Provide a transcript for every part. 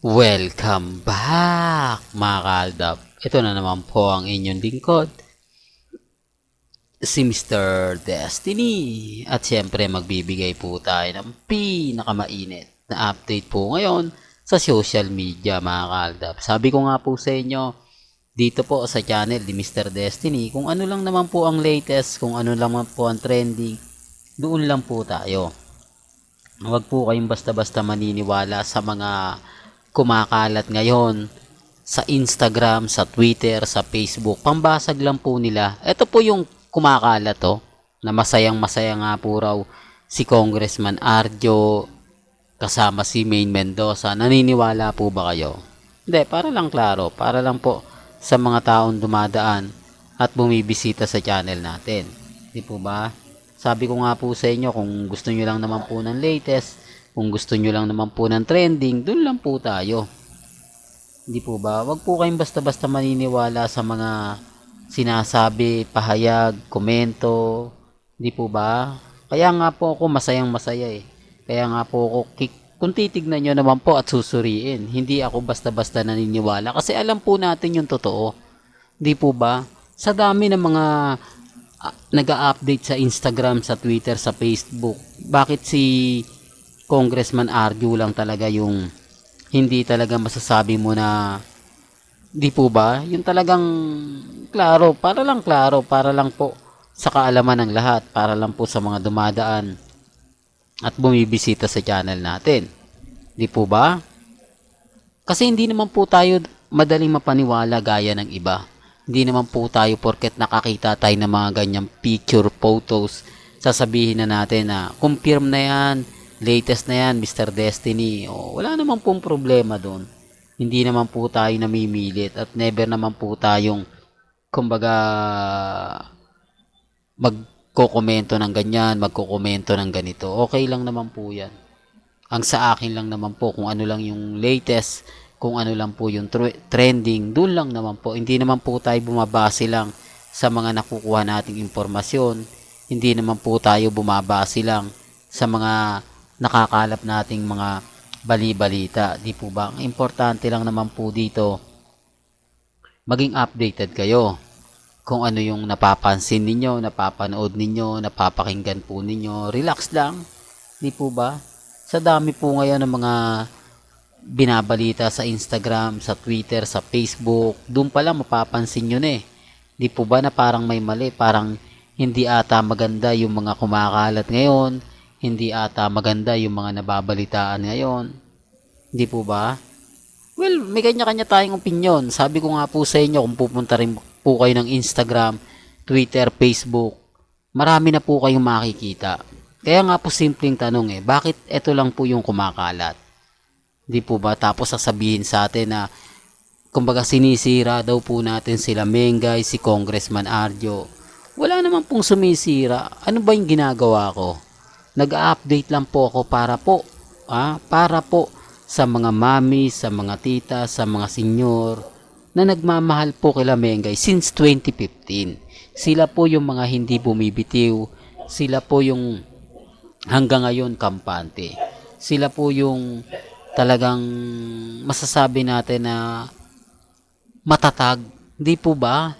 Welcome back mga kaaldab. Ito na naman po ang inyong lingkod, si Mr. Destiny. At syempre magbibigay po tayo ng pinakamainit na update po ngayon sa social media mga kaaldab. Sabi ko nga po sa inyo, dito po sa channel ni Mr. Destiny, kung ano lang naman po ang latest, kung ano lang naman po ang trending, doon lang po tayo. Huwag po kayong basta-basta maniniwala sa mga kumakalat ngayon sa Instagram, sa Twitter, sa Facebook. Pambasag lang po nila. Ito po yung kumakalat na masayang-masaya nga po raw si Congressman Arjo kasama si Maine Mendoza. Naniniwala po ba kayo? Hindi, para lang klaro, para lang po sa mga taong dumadaan at bumibisita sa channel natin. Di po ba? Sabi ko nga po sa inyo, kung gusto nyo lang naman po ng latest, kung gusto nyo lang naman po ng trending, dun lang po tayo. Hindi po ba? Wag po kayong basta-basta maniniwala sa mga sinasabi, pahayag, komento. Hindi po ba? Kaya nga po ako masayang masaya eh. Kaya nga po ako, kung titignan nyo naman po at susuriin, hindi ako basta-basta naniniwala. Kasi alam po natin yung totoo. Hindi po ba? Sa dami ng mga nag-a-update sa Instagram, sa Twitter, sa Facebook, bakit si Congressman Arjo lang talaga yung hindi talaga masasabi mo na di po ba? Yung talagang klaro, para lang po sa kaalaman ng lahat, para lang po sa mga dumadaan at bumibisita sa channel natin. Di po ba? Kasi hindi naman po tayo madaling mapaniwala gaya ng iba. Hindi naman po tayo porket nakakita tayo ng mga ganyang picture, photos, sasabihin na natin na confirm na yan, latest na yan, Mr. Destiny. Wala naman pong problema doon. Hindi naman po tayo namimilit at never naman po tayong kumbaga magkokomento ng ganyan, magkokomento ng ganito. Okay lang naman po yan. Ang sa akin lang naman po kung ano lang yung latest, kung ano lang po yung trending, doon lang naman po. Hindi naman po tayo bumabase lang sa mga nakukuha nating impormasyon. Hindi naman po tayo bumabase lang sa mga nakakalap nating mga bali-balita. Di po ba? Ang importante lang naman po dito, maging updated kayo. Kung ano yung napapansin ninyo, napapanood ninyo, napapakinggan po ninyo, relax lang. Di po ba? Sa dami po ngayon ng mga binabalita sa Instagram, sa Twitter, sa Facebook, doon pa lang mapapansin nyo na eh. Di po ba na parang may mali, parang hindi ata maganda yung mga kumakalat ngayon, hindi ata maganda yung mga nababalitaan ngayon. Di po ba? Well, may kanya-kanya tayong opinion. Sabi ko nga po sa inyo, kung pupunta rin po kayo ng Instagram, Twitter, Facebook, marami na po kayong makikita. Kaya nga po simpleng tanong bakit ito lang po yung kumakalat? Di po ba? Tapos sasabihin sa atin na kumbaga sinisira daw po natin sila Mengay, si Congressman Arjo. Wala naman pong sumisira. Ano ba yung ginagawa ko? Nag-update lang po ako para po sa mga mami, sa mga tita, sa mga senyor na nagmamahal po kila Mengay since 2015. Sila po yung mga hindi bumibitiw. Sila po yung hanggang ngayon kampante. Sila po yung talagang masasabi natin na matatag. Hindi po ba?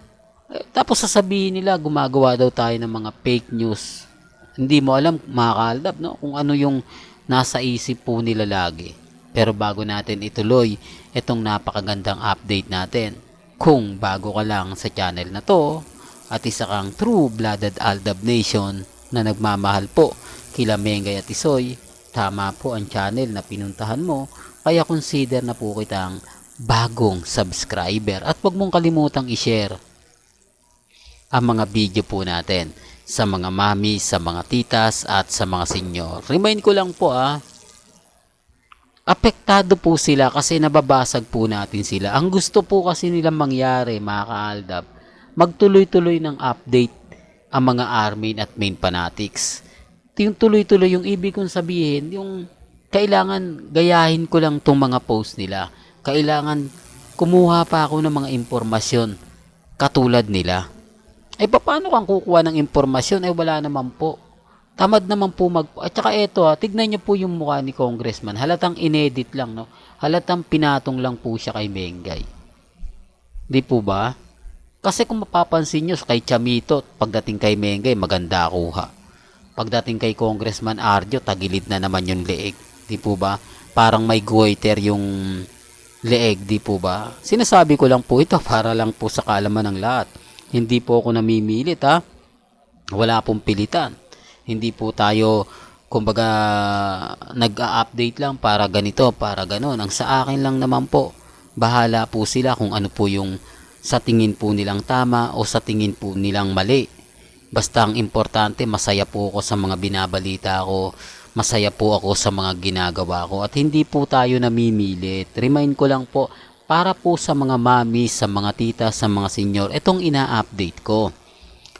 Tapos sasabihin nila gumagawa daw tayo ng mga fake news. Hindi mo alam mga kaaldab, no? Kung ano yung nasa isip po nila lagi. Pero bago natin ituloy itong napakagandang update natin, kung bago ka lang sa channel na to at isa kang true-blooded Aldab Nation na nagmamahal po kila Mengay at Isoy, tama po ang channel na pinuntahan mo, kaya consider na po kitang bagong subscriber at huwag mong kalimutang i-share ang mga video po natin sa mga mami, sa mga titas at sa mga senyor. Remind ko lang po apektado po sila kasi nababasag po natin sila. Ang gusto po kasi nilang mangyari mga kaaldab, magtuloy-tuloy ng update ang mga armin at main fanatics. Yung tuloy-tuloy, yung ibig kong sabihin, yung kailangan gayahin ko lang tong mga post nila. Kailangan kumuha pa ako ng mga impormasyon katulad nila. Paano kang kukuha ng impormasyon? Wala naman po. Tamad naman po at saka eto tignan niyo po yung mukha ni Congressman. Halatang inedit lang, no? Halatang pinatong lang po siya kay Mengay. Di po ba? Kasi kung mapapansin nyo kay Chamito, pagdating kay Mengay, maganda kuha. Pagdating kay Congressman Arjo, tagilid na naman yung leeg. Di po ba? Parang may goiter yung leeg, di po ba? Sinasabi ko lang po ito para lang po sa kaalaman ng lahat. Hindi po ako namimilit, ha? Wala pong pilitan. Hindi po tayo, kumbaga, nag-a-update lang para ganito, para ganon. Ang sa akin lang naman po, bahala po sila kung ano po yung sa tingin po nilang tama o sa tingin po nilang mali. Basta ang importante, masaya po ako sa mga binabalita ko, masaya po ako sa mga ginagawa ko, at hindi po tayo namimilit. Remind ko lang po, para po sa mga mami, sa mga tita, sa mga senior, itong ina-update ko.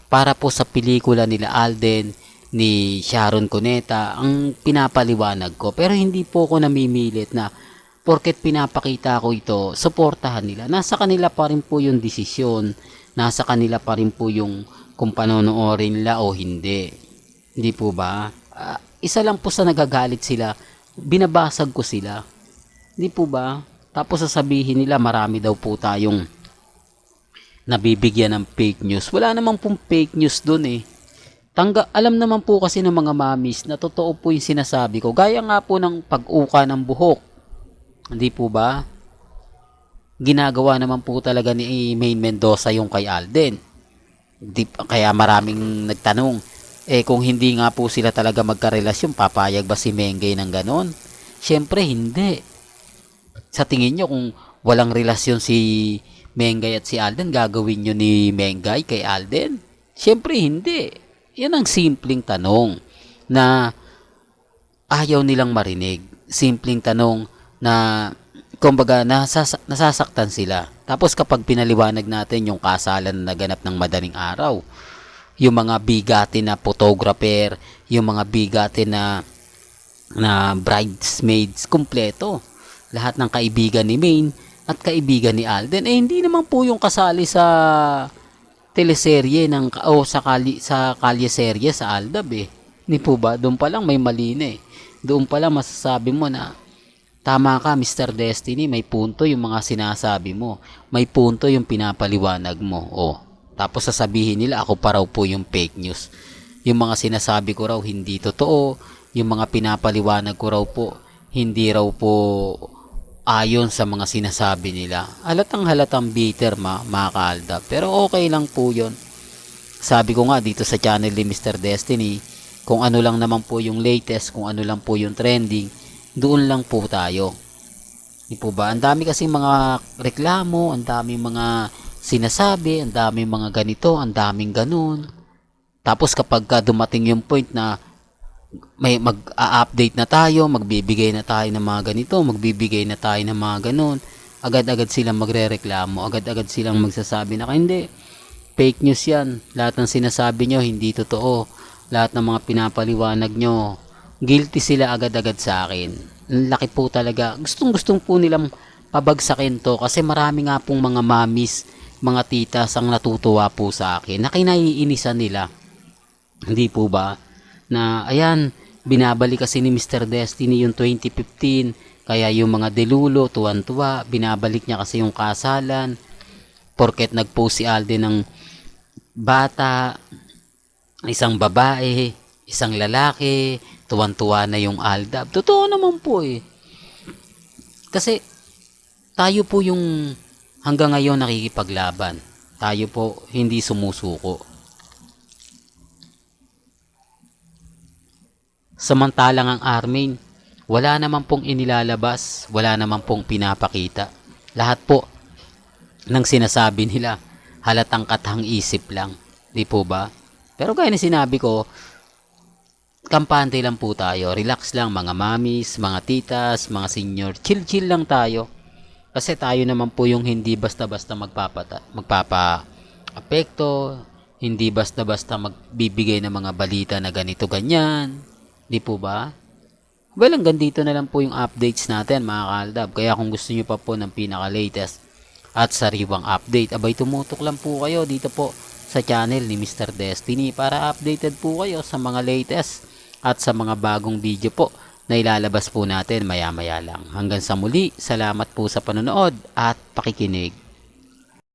Para po sa pelikula nila Alden, ni Sharon Cuneta, ang pinapaliwanag ko. Pero hindi po ako namimilit na porket pinapakita ko ito, suportahan nila. Nasa kanila pa rin po yung desisyon. Nasa kanila pa rin po yung kung panonoorin nila o hindi. Hindi po ba? Isa lang po sa nagagalit sila, binabasag ko sila. Hindi po ba? Tapos sasabihin nila marami daw po tayong nabibigyan ng fake news. Wala namang pong fake news dun eh. Alam naman po kasi ng mga mamis na totoo po yung sinasabi ko. Gaya nga po ng pag-uka ng buhok. Hindi po ba? Ginagawa naman po talaga ni Maine Mendoza yung kay Alden. Kaya maraming nagtanong, kung hindi nga po sila talaga magkarelasyon, papayag ba si Mengay ng ganon? Siyempre hindi. Sa tingin nyo, kung walang relasyon si Mengay at si Alden, gagawin nyo ni Mengay kay Alden? Siyempre hindi. Yan ang simpleng tanong na ayaw nilang marinig. Simpleng tanong na kumbaga nasasaktan sila. Tapos kapag pinaliwanag natin yung kasalan na naganap ng madaling araw, yung mga bigati na photographer, yung mga bigati na bridesmaids, kumpleto. Lahat ng kaibigan ni Maine at kaibigan ni Alden, hindi naman po yung kasali sa teleserye sa kalye-serye sa Aldab eh. Hindi po ba? Doon pa lang may mali na eh. Doon pa lang masasabi mo na tama ka, Mr. Destiny, may punto yung mga sinasabi mo. May punto yung pinapaliwanag mo. Tapos sasabihin nila ako pa raw po yung fake news. Yung mga sinasabi ko raw hindi totoo. Yung mga pinapaliwanag ko raw po hindi raw po ayon sa mga sinasabi nila. Halatang bitter mga kaaldab. Pero okay lang po yun. Sabi ko nga dito sa channel ni Mr. Destiny, kung ano lang naman po yung latest, kung ano lang po yung trending, doon lang po tayo. Di po ba? Ang dami kasi mga reklamo, ang daming mga sinasabi, ang daming mga ganito, ang daming ganun. Tapos kapag dumating yung point na may mag-update na tayo, magbibigay na tayo ng mga ganito, magbibigay na tayo ng mga ganun, agad-agad silang magrereklamo, agad-agad silang magsasabi na hindi, fake news yan, lahat ng sinasabi nyo hindi totoo, lahat ng mga pinapaliwanag nyo, guilty sila agad-agad sa akin. Laki po talaga, gustong po nilang pabagsakin to kasi marami nga pong mga mamis, mga titas ang natutuwa po sa akin na kinaiinisan nila. Hindi po ba? Na ayan, binabalik kasi ni Mr. Destiny yung 2015, kaya yung mga delulo, tuwan-tuwa, binabalik niya kasi yung kasalan, porket nag-post si Alden ng bata, isang babae, isang lalaki, tuwan-tuwa na yung Aldab. Totoo naman po eh. Kasi tayo po yung hanggang ngayon nakikipaglaban. Tayo po hindi sumusuko. Samantalang ang Armin, wala naman pong inilalabas, wala naman pong pinapakita. Lahat po ng sinasabi nila, halatang katang isip lang. Di po ba? Pero gaya na sinabi ko, kampante lang po tayo. Relax lang mga mamis, mga titas, mga senior. Chill-chill lang tayo. Kasi tayo naman po yung hindi basta-basta magpapa-apekto, hindi basta-basta magbibigay ng mga balita na ganito ganyan. Di po ba? Well, hanggang dito na lang po yung updates natin mga kaaldab. Kaya kung gusto nyo pa po ng pinaka-latest at sariwang update, abay tumutok lang po kayo dito po sa channel ni Mr. Destiny para updated po kayo sa mga latest at sa mga bagong video po na ilalabas po natin maya maya lang. Hanggang sa muli, salamat po sa panonood at pakikinig.